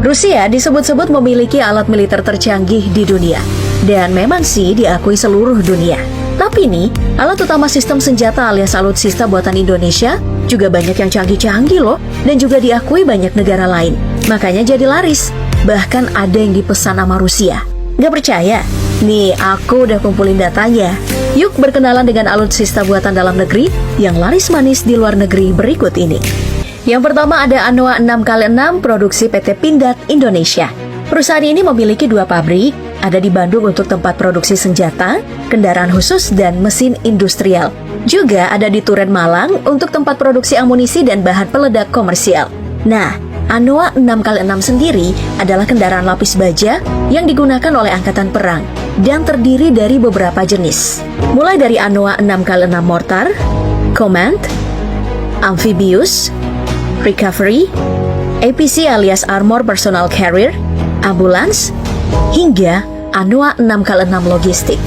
Rusia disebut-sebut memiliki alat militer tercanggih di dunia. Dan memang sih diakui seluruh dunia. Tapi nih, alat utama sistem senjata alias alutsista buatan Indonesia juga banyak yang canggih-canggih loh. Dan juga diakui banyak negara lain. Makanya jadi laris. Bahkan ada yang dipesan sama Rusia. Gak percaya? Nih, aku udah kumpulin datanya. Yuk berkenalan dengan alutsista buatan dalam negeri yang laris manis di luar negeri berikut ini. Yang pertama ada Anoa 6x6 produksi PT Pindad Indonesia. Perusahaan ini memiliki 2 pabrik, ada di Bandung untuk tempat produksi senjata, kendaraan khusus, dan mesin industrial. Juga ada di Turen Malang untuk tempat produksi amunisi dan bahan peledak komersial. Nah, Anoa 6x6 sendiri adalah kendaraan lapis baja yang digunakan oleh Angkatan Perang dan terdiri dari beberapa jenis. Mulai dari Anoa 6x6 Mortar, Command, Amphibious, Recovery, APC alias Armor Personal Carrier, Ambulance, hingga Anoa 6x6 Logistik.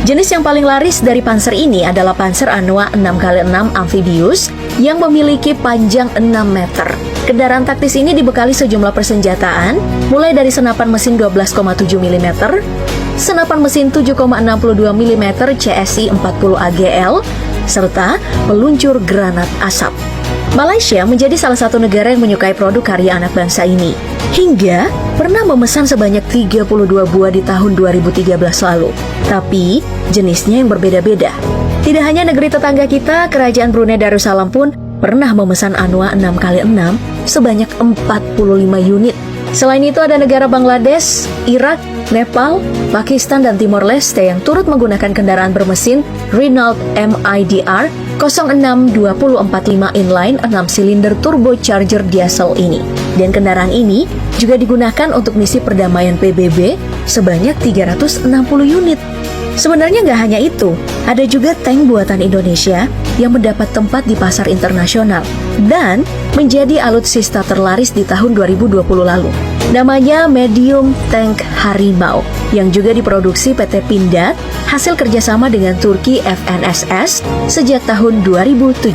Jenis yang paling laris dari Panzer ini adalah Panzer Anoa 6x6 Amphibious yang memiliki panjang 6 meter. Kendaraan taktis ini dibekali sejumlah persenjataan, mulai dari senapan mesin 12,7 mm, senapan mesin 7,62 mm CSI 40 AGL, serta peluncur granat asap. Malaysia menjadi salah satu negara yang menyukai produk karya anak bangsa ini. Hingga pernah memesan sebanyak 32 buah di tahun 2013 lalu. Tapi jenisnya yang berbeda-beda. Tidak hanya negeri tetangga kita, Kerajaan Brunei Darussalam pun pernah memesan Anoa 6x6 sebanyak 45 unit. Selain itu ada negara Bangladesh, Irak, Nepal, Pakistan, dan Timor Leste yang turut menggunakan kendaraan bermesin Renault MIDR 062045 inline 6 silinder turbocharger diesel ini. Dan kendaraan ini juga digunakan untuk misi perdamaian PBB sebanyak 360 unit. Sebenarnya nggak hanya itu, ada juga tank buatan Indonesia yang mendapat tempat di pasar internasional dan menjadi alutsista terlaris di tahun 2020 lalu. Namanya Medium Tank Harimau yang juga diproduksi PT Pindad hasil kerjasama dengan Turki FNSS sejak tahun 2017.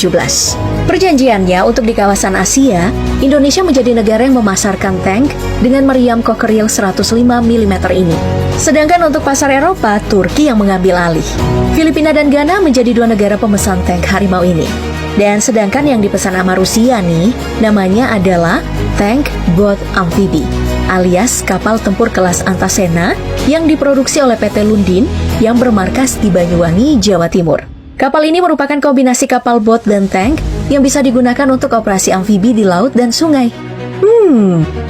Perjanjiannya untuk di kawasan Asia, Indonesia menjadi negara yang memasarkan tank dengan meriam Cockerill 105 mm ini. Sedangkan untuk pasar Eropa, Turki yang mengambil alih. Filipina dan Ghana menjadi 2 negara pemesan tank Harimau ini. Dan sedangkan yang dipesan sama Rusia nih, namanya adalah Tank Boat Amfibi, alias kapal tempur kelas Antasena yang diproduksi oleh PT Lundin yang bermarkas di Banyuwangi, Jawa Timur. Kapal ini merupakan kombinasi kapal bot dan tank yang bisa digunakan untuk operasi amfibi di laut dan sungai.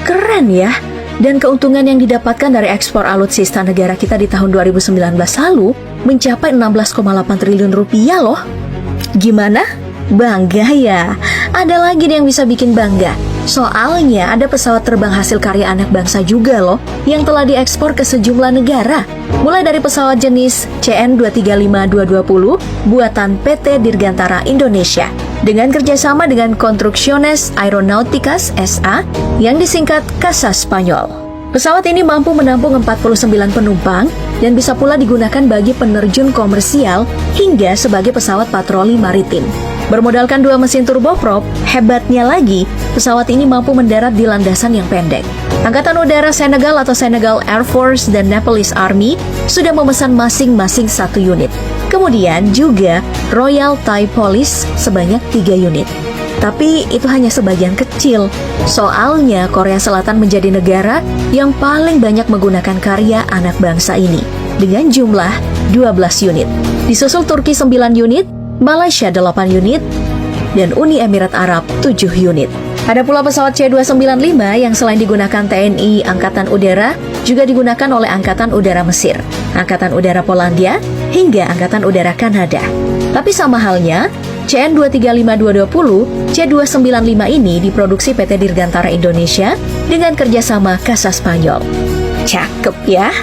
Keren ya. Dan keuntungan yang didapatkan dari ekspor alutsista negara kita di tahun 2019 lalu mencapai 16,8 triliun rupiah loh. Gimana? Bangga ya? Ada lagi yang bisa bikin bangga. Soalnya ada pesawat terbang hasil karya anak bangsa juga loh yang telah diekspor ke sejumlah negara. Mulai dari pesawat jenis CN-235-220 buatan PT Dirgantara Indonesia dengan kerjasama dengan Construcciones Aeronauticas S.A. yang disingkat CASA Spanyol. Pesawat ini mampu menampung 49 penumpang dan bisa pula digunakan bagi penerjun komersial hingga sebagai pesawat patroli maritim. Bermodalkan 2 mesin turboprop, hebatnya lagi, pesawat ini mampu mendarat di landasan yang pendek. Angkatan Udara Senegal atau Senegal Air Force dan Nepalese Army sudah memesan masing-masing 1 unit. Kemudian juga Royal Thai Police sebanyak 3 unit. Tapi itu hanya sebagian kecil. Soalnya Korea Selatan menjadi negara yang paling banyak menggunakan karya anak bangsa ini dengan jumlah 12 unit. Disusul Turki 9 unit, Malaysia 8 unit, dan Uni Emirat Arab 7 unit. Ada pula pesawat C-295 yang selain digunakan TNI Angkatan Udara, juga digunakan oleh Angkatan Udara Mesir, Angkatan Udara Polandia, hingga Angkatan Udara Kanada. Tapi sama halnya, CN-235-220, C-295 ini diproduksi PT Dirgantara Indonesia dengan kerjasama CASA Spanyol. Cakep ya?